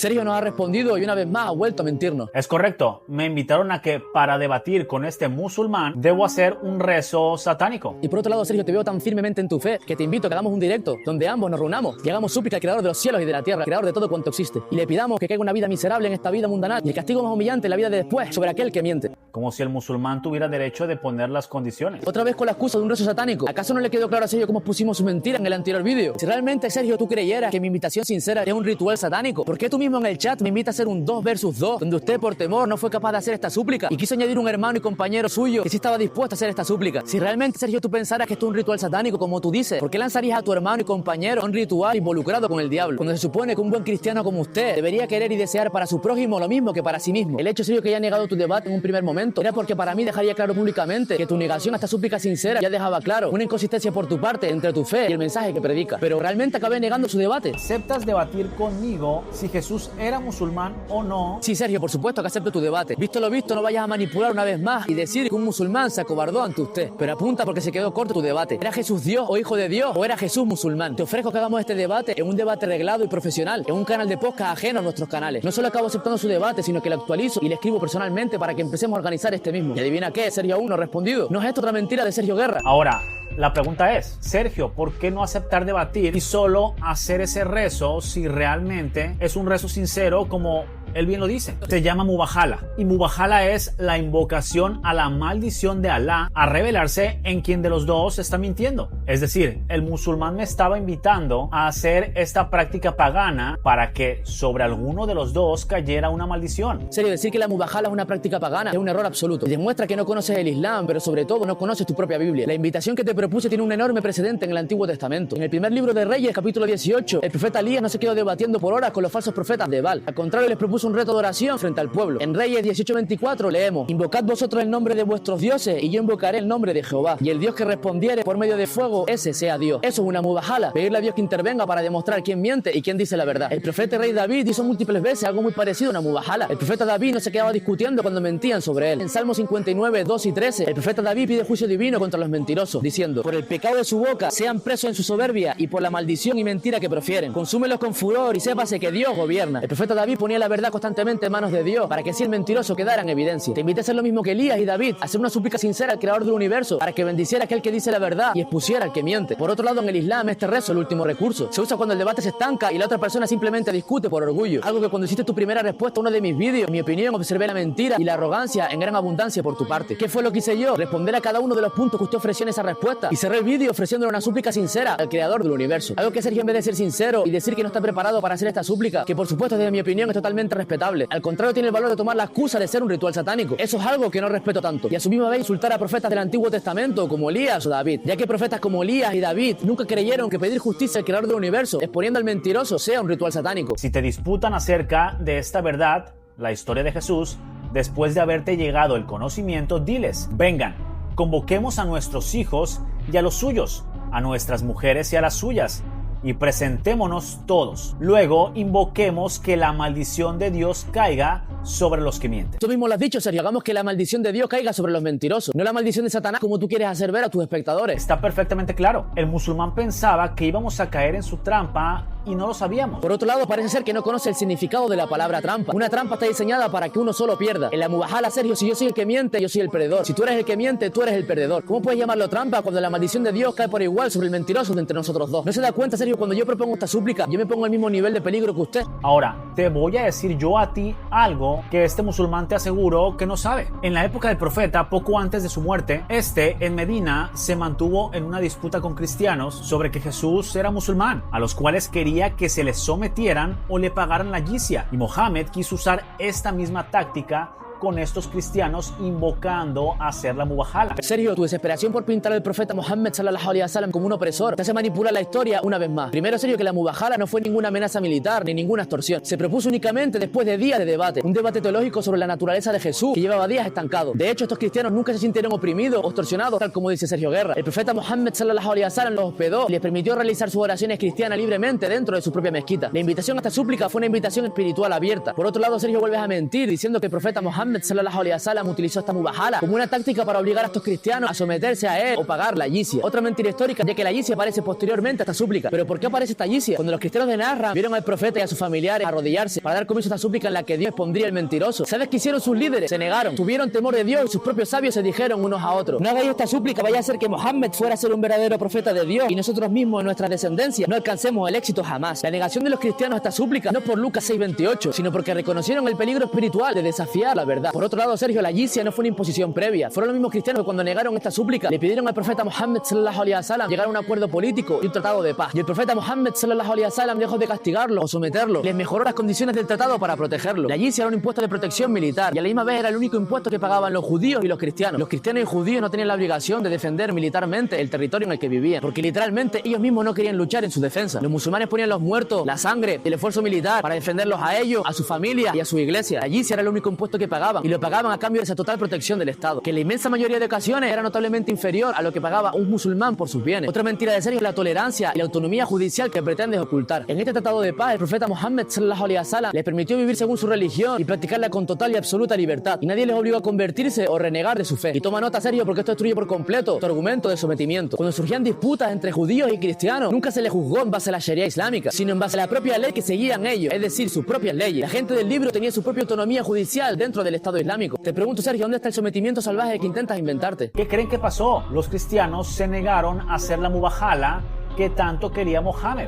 Sergio nos ha respondido y una vez más ha vuelto a mentirnos. Es correcto, me invitaron a que para debatir con este musulmán debo hacer un rezo satánico. Y por otro lado, Sergio, te veo tan firmemente en tu fe que te invito a que hagamos un directo donde ambos nos reunamos y hagamos súplica al creador de los cielos y de la tierra, al creador de todo cuanto existe, y le pidamos que caiga una vida miserable en esta vida mundanal y el castigo más humillante en la vida de después sobre aquel que miente. Como si el musulmán tuviera derecho de poner las condiciones. Otra vez con la excusa de un rezo satánico. ¿Acaso no le quedó claro a Sergio cómo pusimos su mentira en el anterior vídeo? Si realmente, Sergio, tú creyeras que mi invitación sincera es un ritual satánico, ¿por qué tú mismo en el chat me invitas a hacer un 2 versus 2, donde usted por temor no fue capaz de hacer esta súplica y quiso añadir un hermano y compañero suyo que sí estaba dispuesto a hacer esta súplica? Si realmente, Sergio, tú pensaras que esto es un ritual satánico como tú dices, ¿por qué lanzarías a tu hermano y compañero a un ritual involucrado con el diablo? Cuando se supone que un buen cristiano como usted debería querer y desear para su prójimo lo mismo que para sí mismo. El hecho, Sergio, que haya negado tu debate en un primer momento era porque para mí dejaría claro públicamente que tu negación a esta súplica sincera ya dejaba claro una inconsistencia por tu parte entre tu fe y el mensaje que predica. Pero realmente acabé negando su debate. ¿Aceptas debatir conmigo si Jesús era musulmán o no? Sí, Sergio, por supuesto que acepto tu debate. Visto lo visto, no vayas a manipular una vez más y decir que un musulmán se acobardó ante usted. Pero apunta porque se quedó corto tu debate. ¿Era Jesús Dios o hijo de Dios o era Jesús musulmán? Te ofrezco que hagamos este debate en un debate reglado y profesional, en un canal de podcast ajeno a nuestros canales. No solo acabo aceptando su debate, sino que lo actualizo y le escribo personalmente para que empecemos a organizar este mismo. Y adivina qué, Sergio aún no ha respondido. ¿No es esto otra mentira de Sergio Guerra? Ahora, la pregunta es, Sergio, ¿por qué no aceptar debatir y solo hacer ese rezo si realmente es un rezo sincero como él bien lo dice? Se llama Mubahala y Mubahala es la invocación a la maldición de Alá a revelarse en quien de los dos está mintiendo. Es decir, el musulmán me estaba invitando a hacer esta práctica pagana para que sobre alguno de los dos cayera una maldición. Serio, decir que la Mubahala es una práctica pagana es un error absoluto. Y demuestra que no conoces el Islam, pero sobre todo no conoces tu propia Biblia. La invitación que te propuse tiene un enorme precedente en el Antiguo Testamento. En el primer libro de Reyes, capítulo 18, el profeta Elías no se quedó debatiendo por horas con los falsos profetas de Baal. Al contrario, les propuso un reto de oración frente al pueblo. En Reyes 18:24 leemos: invocad vosotros el nombre de vuestros dioses y yo invocaré el nombre de Jehová. Y el Dios que respondiere por medio de fuego, ese sea Dios. Eso es una Mubahala, pedirle a Dios que intervenga para demostrar quién miente y quién dice la verdad. El profeta y rey David hizo múltiples veces algo muy parecido a una Mubahala. El profeta David no se quedaba discutiendo cuando mentían sobre él. En Salmo 59, 2 y 13, el profeta David pide juicio divino contra los mentirosos, diciendo: por el pecado de su boca sean presos en su soberbia y por la maldición y mentira que profieren. Consúmelos con furor y sépase que Dios gobierna. El profeta David ponía la verdad constantemente en manos de Dios para que así el mentiroso quedara en evidencia. Te invité a hacer lo mismo que Elías y David, a hacer una súplica sincera al creador del universo para que bendiciera a aquel que dice la verdad y expusiera al que miente. Por otro lado, en el Islam este rezo es el último recurso. Se usa cuando el debate se estanca y la otra persona simplemente discute por orgullo. Algo que cuando hiciste tu primera respuesta a uno de mis vídeos, en mi opinión, observé la mentira y la arrogancia en gran abundancia por tu parte. ¿Qué fue lo que hice yo? Responder a cada uno de los puntos que usted ofreció en esa respuesta y cerré el vídeo ofreciéndole una súplica sincera al creador del universo. Algo que Sergio, en vez de ser sincero y decir que no está preparado para hacer esta súplica, que por supuesto desde mi opinión es totalmente respetable, al contrario tiene el valor de tomar la excusa de ser un ritual satánico. Eso es algo que no respeto tanto. Y a su misma vez insultar a profetas del Antiguo Testamento como Elías o David, ya que profetas como Elías y David nunca creyeron que pedir justicia al creador del universo, exponiendo al mentiroso, sea un ritual satánico. Si te disputan acerca de esta verdad, la historia de Jesús, después de haberte llegado el conocimiento, diles: vengan, convoquemos a nuestros hijos y a los suyos, a nuestras mujeres y a las suyas, y presentémonos todos. Luego invoquemos que la maldición de Dios caiga sobre los que mienten. Tú mismo lo has dicho, Sergio, hagamos que la maldición de Dios caiga sobre los mentirosos, no la maldición de Satanás como tú quieres hacer ver a tus espectadores. Está perfectamente claro. El musulmán pensaba que íbamos a caer en su trampa y no lo sabíamos. Por otro lado, parece ser que no conoce el significado de la palabra trampa. Una trampa está diseñada para que uno solo pierda. En la Mubahala, Sergio, si yo soy el que miente, yo soy el perdedor. Si tú eres el que miente, tú eres el perdedor. ¿Cómo puedes llamarlo trampa cuando la maldición de Dios cae por igual sobre el mentiroso de entre nosotros dos? ¿No se da cuenta, Sergio, cuando yo propongo esta súplica, yo me pongo al mismo nivel de peligro que usted? Ahora, te voy a decir yo a ti algo que este musulmán te aseguro que no sabe. En la época del profeta, poco antes de su muerte, en Medina se mantuvo en una disputa con cristianos sobre que Jesús era musulmán, a los cuales quería que se les sometieran o le pagaran la jizya. Y Mohammed quiso usar esta misma táctica con estos cristianos invocando a hacer la Mubahala. Sergio, tu desesperación por pintar al profeta Muhammad sallallahu alaihi wasallam como un opresor te hace manipular la historia una vez más. Primero, Sergio, que la Mubahala no fue ninguna amenaza militar ni ninguna extorsión. Se propuso únicamente después de días de debate, un debate teológico sobre la naturaleza de Jesús que llevaba días estancado. De hecho, estos cristianos nunca se sintieron oprimidos o extorsionados, tal como dice Sergio Guerra. El profeta Muhammad sallallahu alaihi wasallam los hospedó y les permitió realizar sus oraciones cristianas libremente dentro de su propia mezquita. La invitación a esta súplica fue una invitación espiritual abierta. Por otro lado, Sergio, vuelves a mentir diciendo que el profeta Muhammad Muhammad sallallahu alaihi wasallam utilizó esta mubahala como una táctica para obligar a estos cristianos a someterse a él o pagar la yizia. Otra mentira histórica, ya que la yizia aparece posteriormente a esta súplica. ¿Pero por qué aparece esta yizia? Cuando los cristianos de Najran vieron al profeta y a sus familiares arrodillarse para dar comienzo a esta súplica en la que Dios pondría el mentiroso, ¿sabes qué hicieron sus líderes? Se negaron, tuvieron temor de Dios y sus propios sabios se dijeron unos a otros: no hagáis esta súplica, vaya a ser que Mohammed fuera a ser un verdadero profeta de Dios y nosotros mismos en nuestra descendencia no alcancemos el éxito jamás. La negación de los cristianos a esta súplica no por Lucas 6:28, sino porque reconocieron el peligro espiritual de desafiar la verdad. Por otro lado, Sergio, la yizia no fue una imposición previa. Fueron los mismos cristianos que cuando negaron esta súplica le pidieron al profeta Muhammad sallallahu alaihi wasallam llegar a un acuerdo político y un tratado de paz. Y el profeta Muhammad sallallahu alaihi wasallam, lejos de castigarlo o someterlo, les mejoró las condiciones del tratado para protegerlo. La yizia era un impuesto de protección militar y a la misma vez era el único impuesto que pagaban los judíos y los cristianos. Los cristianos y judíos no tenían la obligación de defender militarmente el territorio en el que vivían, porque literalmente ellos mismos no querían luchar en su defensa. Los musulmanes ponían los muertos, la sangre y el esfuerzo militar para defenderlos a ellos, a su familia y a su iglesia. La yizia era el único impuesto que pagaban y lo pagaban a cambio de esa total protección del Estado, que en la inmensa mayoría de ocasiones era notablemente inferior a lo que pagaba un musulmán por sus bienes. Otra mentira de Sergio es la tolerancia y la autonomía judicial que pretendes ocultar. En este tratado de paz, el profeta Muhammad sallallahu alaihi wasallam les permitió vivir según su religión y practicarla con total y absoluta libertad, y nadie les obligó a convertirse o renegar de su fe. Y toma nota, Sergio, porque esto destruye por completo tu argumento de sometimiento. Cuando surgían disputas entre judíos y cristianos, nunca se les juzgó en base a la Sharia islámica, sino en base a la propia ley que seguían ellos, es decir, sus propias leyes. La gente del libro tenía su propia autonomía judicial dentro del Estado Islámico. Te pregunto, Sergio, ¿dónde está el sometimiento salvaje que intentas inventarte? ¿Qué creen que pasó? Los cristianos se negaron a hacer la mubahala que tanto quería Mohammed,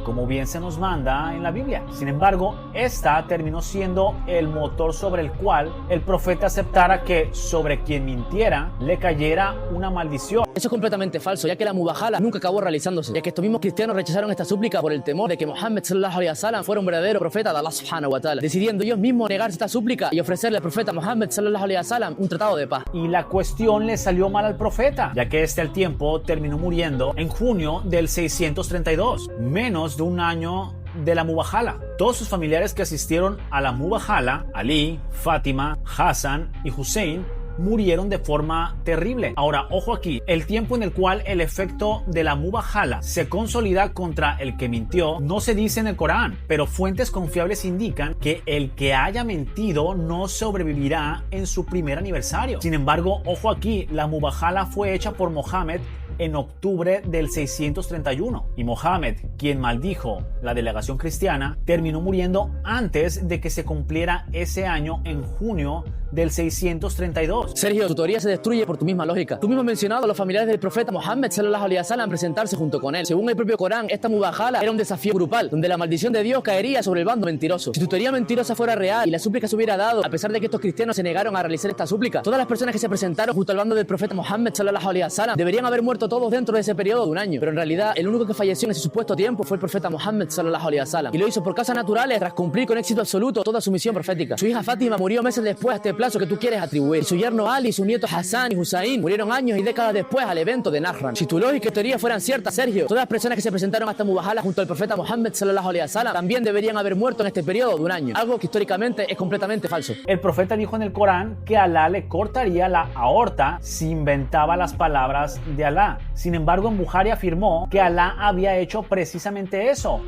como bien se nos manda en la Biblia. Sin embargo, esta terminó siendo el motor sobre el cual el profeta aceptara que sobre quien mintiera le cayera una maldición. Eso es completamente falso, ya que la mubahala nunca acabó realizándose, ya que estos mismos cristianos rechazaron esta súplica por el temor de que Muhammad sallallahu alaihi wasallam fuera un verdadero profeta de Allah subhanahu wa ta'ala, decidiendo ellos mismos negarse esta súplica y ofrecerle al profeta Muhammad sallallahu alaihi wasallam un tratado de paz. Y la cuestión le salió mal al profeta, ya que este al tiempo terminó muriendo en junio del 632, menos de un año de la mubahala. Todos sus familiares que asistieron a la mubahala, Ali, Fátima, Hassan y Hussein, murieron de forma terrible. Ahora, ojo aquí, el tiempo en el cual el efecto de la mubahala se consolida contra el que mintió no se dice en el Corán, pero fuentes confiables indican que el que haya mentido no sobrevivirá en su primer aniversario. Sin embargo, ojo aquí, la mubahala fue hecha por Mohammed en octubre del 631 y Mohammed, quien maldijo la delegación cristiana, terminó muriendo antes de que se cumpliera ese año en junio del 632. Sergio, tu teoría se destruye por tu misma lógica. Tú mismo has mencionado a los familiares del profeta Muhammad sallallahu alaihi wasallam presentarse junto con él. Según el propio Corán, esta mubahala era un desafío grupal, donde la maldición de Dios caería sobre el bando mentiroso. Si tu teoría mentirosa fuera real y la súplica se hubiera dado, a pesar de que estos cristianos se negaron a realizar esta súplica, todas las personas que se presentaron junto al bando del profeta Muhammad sallallahu alaihi wasallam deberían haber muerto todos dentro de ese periodo de un año. Pero en realidad, el único que falleció en ese supuesto tiempo fue el profeta Muhammad sallallahu alaihi wasallam, y lo hizo por causas naturales tras cumplir con éxito absoluto toda su misión profética. Su hija Fátima murió meses después a este plazo que tú quieres atribuir. Su yerno Ali, su nieto Hassan y Hussein murieron años y décadas después al evento de Najran. Si tu lógica y teoría fueran ciertas, Sergio, todas las personas que se presentaron a esta mubahala junto al profeta Muhammad sallallahu alaihi wasallam también deberían haber muerto en este periodo de un año, algo que históricamente es completamente falso. El profeta dijo en el Corán que Alá le cortaría la aorta si inventaba las palabras de Alá. Sin embargo, en Bukhari afirmó que Alá había hecho precisamente eso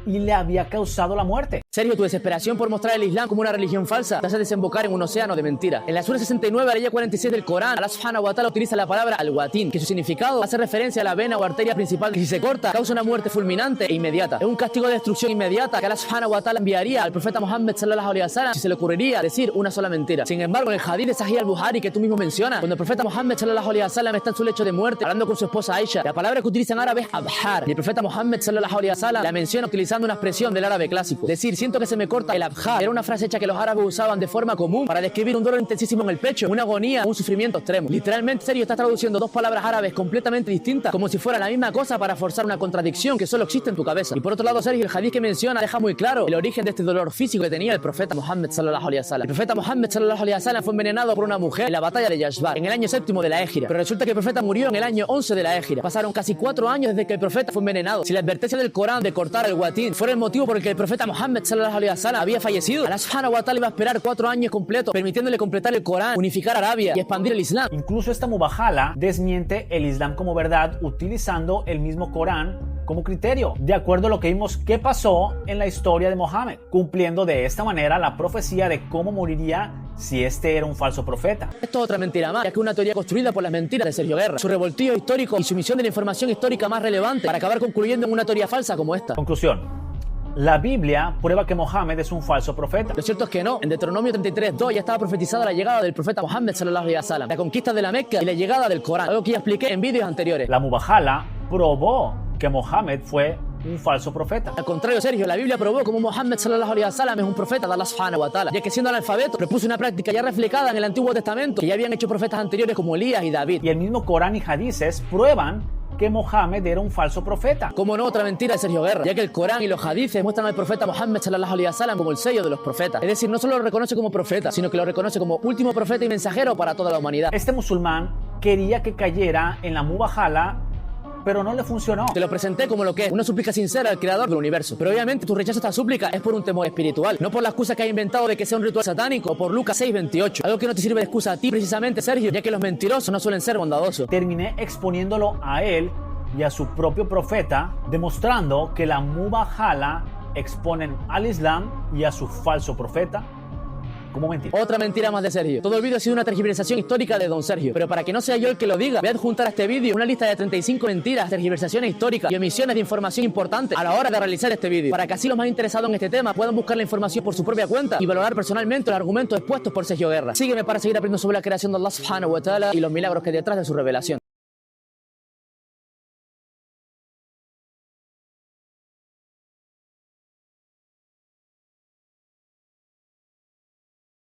y le había causado la muerte. Sergio, tu desesperación por mostrar el Islam como una religión falsa te hace desembocar en un océano de mentiras. En la sura 69, ley 46 del Corán, Allah subhanahu wa ta'ala utiliza la palabra al-watin, que su significado hace referencia a la vena o arteria principal que si se corta causa una muerte fulminante e inmediata. Es un castigo de destrucción inmediata que Allah subhanahu wa ta'ala enviaría al profeta Muhammad sallallahu alaihi wasallam si se le ocurriría decir una sola mentira. Sin embargo, en el hadith de Sahih al-Bukhari que tú mismo mencionas, cuando el profeta Muhammad sallallahu alaihi wasallam está en su lecho de muerte hablando con su esposa Aisha, la palabra que utiliza en árabe es abhar, y el profeta Muhammad sallallahu alaihi wasallam la menciona utilizando una expresión del árabe clásico. Decir, siento que se me corta el abhar, era una frase hecha que los árabes usaban de forma común para describir un dolor intensísimo en el pecho, una agonía o un sufrimiento extremo. Literalmente, Sergio, estás traduciendo dos palabras árabes completamente distintas como si fuera la misma cosa para forzar una contradicción que solo existe en tu cabeza. Y por otro lado, Sergio, el hadith que menciona deja muy claro el origen de este dolor físico que tenía el profeta Muhammad sallallahu alaihi wasallam. El profeta Muhammad sallallahu alaihi wasallam fue envenenado por una mujer en la batalla de Yashbar en el año 7 de la Égira, pero resulta que el profeta murió en el año 11 de la Égira. Pasaron casi 4 años desde que el profeta fue envenenado. Si la advertencia del Corán de cortar el watín fuera el motivo por el que el profeta Muhammad sallallahu alaihi wasallam había fallecido, Allah subhanahu wa ta'ala iba a esperar 4 años completos, permitiéndole completar el Corán, unificar Arabia y expandir el Islam. Incluso esta mubahala desmiente el Islam como verdad utilizando el mismo Corán como criterio, de acuerdo a lo que vimos que pasó en la historia de Mohammed, cumpliendo de esta manera la profecía de cómo moriría si este era un falso profeta. Esto es otra mentira más, ya que es una teoría construida por las mentiras de Sergio Guerra, su revoltillo histórico y su misión de la información histórica más relevante para acabar concluyendo en una teoría falsa como esta. Conclusión. La Biblia prueba que Mohammed es un falso profeta. Lo cierto es que no. En Deuteronomio 33:2 ya estaba profetizada la llegada del profeta Mohammed sallallahu alaihi wasallam, la conquista de la Meca y la llegada del Corán, algo que ya expliqué en vídeos anteriores. La Mubahala probó que Mohammed fue un falso profeta. Al contrario, Sergio, la Biblia probó como Mohammed sallallahu alaihi wasallam es un profeta de Allah subhanahu wa ta'ala, ya que siendo analfabeto propuso una práctica ya reflejada en el Antiguo Testamento que ya habían hecho profetas anteriores como Elías y David. Y el mismo Corán y hadices prueban que Mohammed era un falso profeta. Como no, otra mentira de Sergio Guerra, ya que el Corán y los hadices muestran al profeta Mohammed sallallahu alaihi wasallam como el sello de los profetas. Es decir, no solo lo reconoce como profeta, sino que lo reconoce como último profeta y mensajero para toda la humanidad. Este musulmán quería que cayera en la Mubahala, pero no le funcionó. Te lo presenté como lo que es, una súplica sincera al creador del universo. Pero obviamente tu rechazo a esta súplica es por un temor espiritual, no por la excusa que has inventado de que sea un ritual satánico o por Lucas 6:28. Algo que no te sirve de excusa a ti precisamente, Sergio, ya que los mentirosos no suelen ser bondadosos. Terminé exponiéndolo a él y a su propio profeta, demostrando que la Mubahala exponen al Islam y a su falso profeta como mentira. Otra mentira más de Sergio. Todo el vídeo ha sido una tergiversación histórica de don Sergio. Pero para que no sea yo el que lo diga, voy a adjuntar a este vídeo una lista de 35 mentiras, tergiversaciones históricas y omisiones de información importante a la hora de realizar este vídeo, para que así los más interesados en este tema puedan buscar la información por su propia cuenta y valorar personalmente los argumentos expuestos por Sergio Guerra. Sígueme para seguir aprendiendo sobre la creación de Allah subhanahu wa ta'ala y los milagros que hay detrás de su revelación.